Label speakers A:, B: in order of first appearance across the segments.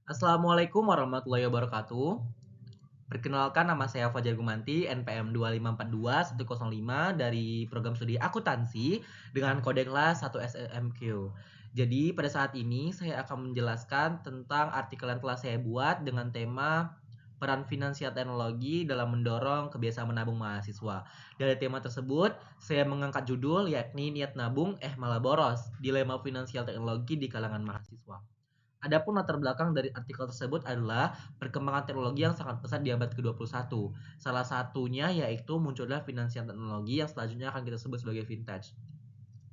A: Assalamualaikum warahmatullahi wabarakatuh. Perkenalkan nama saya Fajar Gumanti, NPM 2542105 dari program studi akuntansi dengan kode kelas 1 SMQ. Jadi pada saat ini saya akan menjelaskan tentang artikel yang telah saya buat dengan tema peran finansial teknologi dalam mendorong kebiasaan menabung mahasiswa. Dari tema tersebut, saya mengangkat judul yakni niat nabung malah boros, dilema finansial teknologi di kalangan mahasiswa. Adapun latar belakang dari artikel tersebut adalah perkembangan teknologi yang sangat pesat di abad ke-21. Salah satunya yaitu munculnya finansial teknologi yang selanjutnya akan kita sebut sebagai vintage.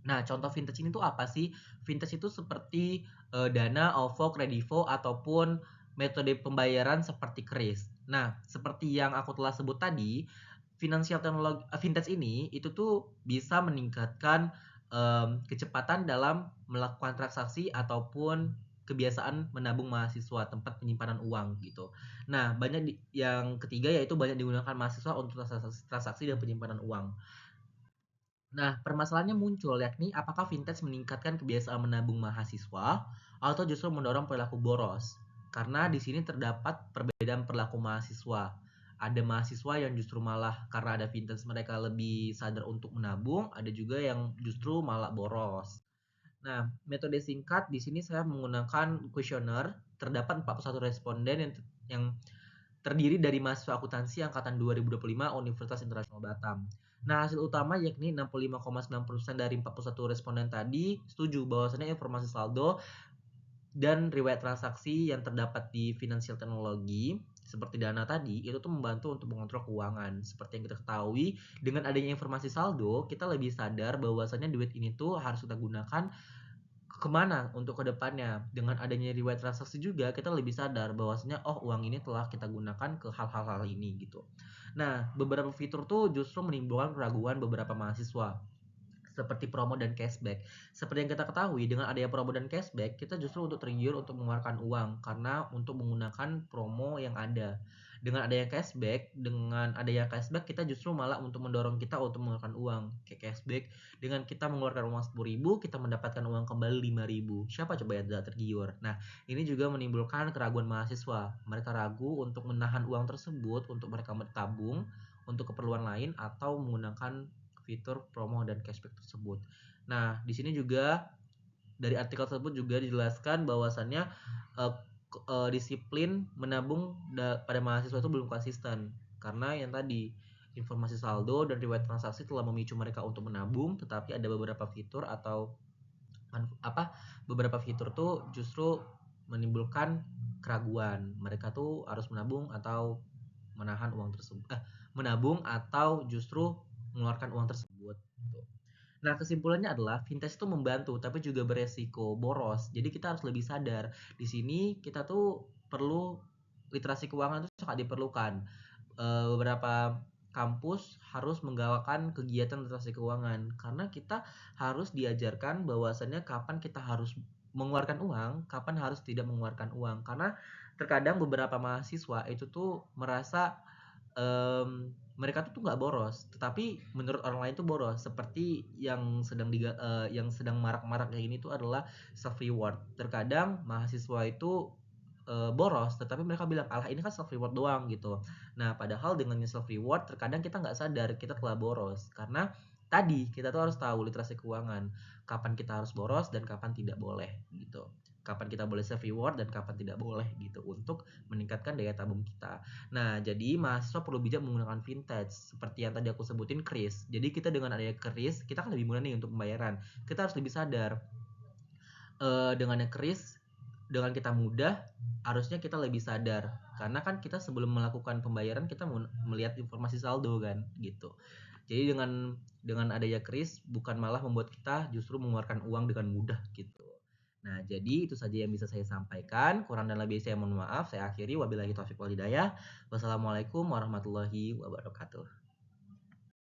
A: Nah, contoh vintage ini tuh apa sih? Vintage itu seperti Dana, OVO, Kredivo ataupun metode pembayaran seperti KRIS. Nah, seperti yang aku telah sebut tadi, finansial teknologi vintage ini itu tuh bisa meningkatkan kecepatan dalam melakukan transaksi ataupun kebiasaan menabung mahasiswa tempat penyimpanan uang gitu. Nah, yang ketiga yaitu banyak digunakan mahasiswa untuk transaksi dan penyimpanan uang. Nah, permasalahannya muncul yakni apakah vintage meningkatkan kebiasaan menabung mahasiswa atau justru mendorong perilaku boros? Karena di sini terdapat perbedaan perilaku mahasiswa. Ada mahasiswa yang justru malah karena ada vintage mereka lebih sadar untuk menabung, ada juga yang justru malah boros. Nah, metode singkat di sini saya menggunakan kuesioner. Terdapat 41 responden yang terdiri dari mahasiswa akuntansi angkatan 2025 Universitas Internasional Batam. Nah, hasil utama yakni 65,9% dari 41 responden tadi setuju bahwasannya informasi saldo dan riwayat transaksi yang terdapat di finansial teknologi seperti Dana tadi itu tuh membantu untuk mengontrol keuangan. Seperti yang kita ketahui, dengan adanya informasi saldo, kita lebih sadar bahwasannya duit ini tuh harus kita gunakan kemana untuk kedepannya. Dengan adanya riwayat transaksi juga kita lebih sadar bahwasanya oh uang ini telah kita gunakan ke hal-hal ini gitu. Nah, beberapa fitur tuh justru menimbulkan keraguan beberapa mahasiswa seperti promo dan cashback. Seperti yang kita ketahui, dengan adanya promo dan cashback, kita justru untuk tergiur untuk mengeluarkan uang karena untuk menggunakan promo yang ada. Dengan adanya cashback kita justru malah untuk mendorong kita untuk mengeluarkan uang. Kayak cashback, dengan kita mengeluarkan uang 10.000, kita mendapatkan uang kembali 5.000. Siapa coba yang tidak tergiur? Nah, ini juga menimbulkan keraguan mahasiswa. Mereka ragu untuk menahan uang tersebut untuk mereka tabung untuk keperluan lain atau menggunakan fitur promo dan cashback tersebut. Nah, di sini juga dari artikel tersebut juga dijelaskan bahwasannya uh, disiplin menabung pada mahasiswa itu belum konsisten karena yang tadi informasi saldo dan riwayat transaksi telah memicu mereka untuk menabung, tetapi ada beberapa fitur atau beberapa fitur tuh justru menimbulkan keraguan. Mereka tuh harus menabung atau menahan uang tersebut, menabung atau justru mengeluarkan uang tersebut. Gitu. Nah, kesimpulannya adalah vintage itu membantu tapi juga beresiko boros. Jadi kita harus lebih sadar. Di sini kita tuh perlu literasi keuangan itu sangat diperlukan. Beberapa kampus harus menggalakkan kegiatan literasi keuangan karena kita harus diajarkan bahwasannya kapan kita harus mengeluarkan uang, kapan harus tidak mengeluarkan uang. Karena terkadang beberapa mahasiswa itu tuh merasa mereka tuh nggak boros, tetapi menurut orang lain tuh boros. Seperti yang sedang marak-marak kayak ini tuh adalah self reward. Terkadang mahasiswa itu boros, tetapi mereka bilang alah ini kan self reward doang gitu. Nah, padahal dengan self reward terkadang kita nggak sadar kita telah boros karena tadi kita tuh harus tahu literasi keuangan, kapan kita harus boros dan kapan tidak boleh gitu. Kapan kita boleh self reward dan kapan tidak boleh gitu untuk meningkatkan daya tabung kita. Nah, jadi mahasiswa perlu bijak menggunakan vintage seperti yang tadi aku sebutin kris. Jadi kita dengan adanya kris, kita kan lebih mudah nih untuk pembayaran. Kita harus lebih sadar dengannya kris, dengan kita mudah, harusnya kita lebih sadar. Karena kan kita sebelum melakukan pembayaran kita melihat informasi saldo kan gitu. Jadi dengan adanya kris bukan malah membuat kita justru mengeluarkan uang dengan mudah gitu. Nah, jadi itu saja yang bisa saya sampaikan. Kurang dan lebih saya mohon maaf. Saya akhiri wabillahi taufiq wal hidayah. Wassalamualaikum warahmatullahi wabarakatuh.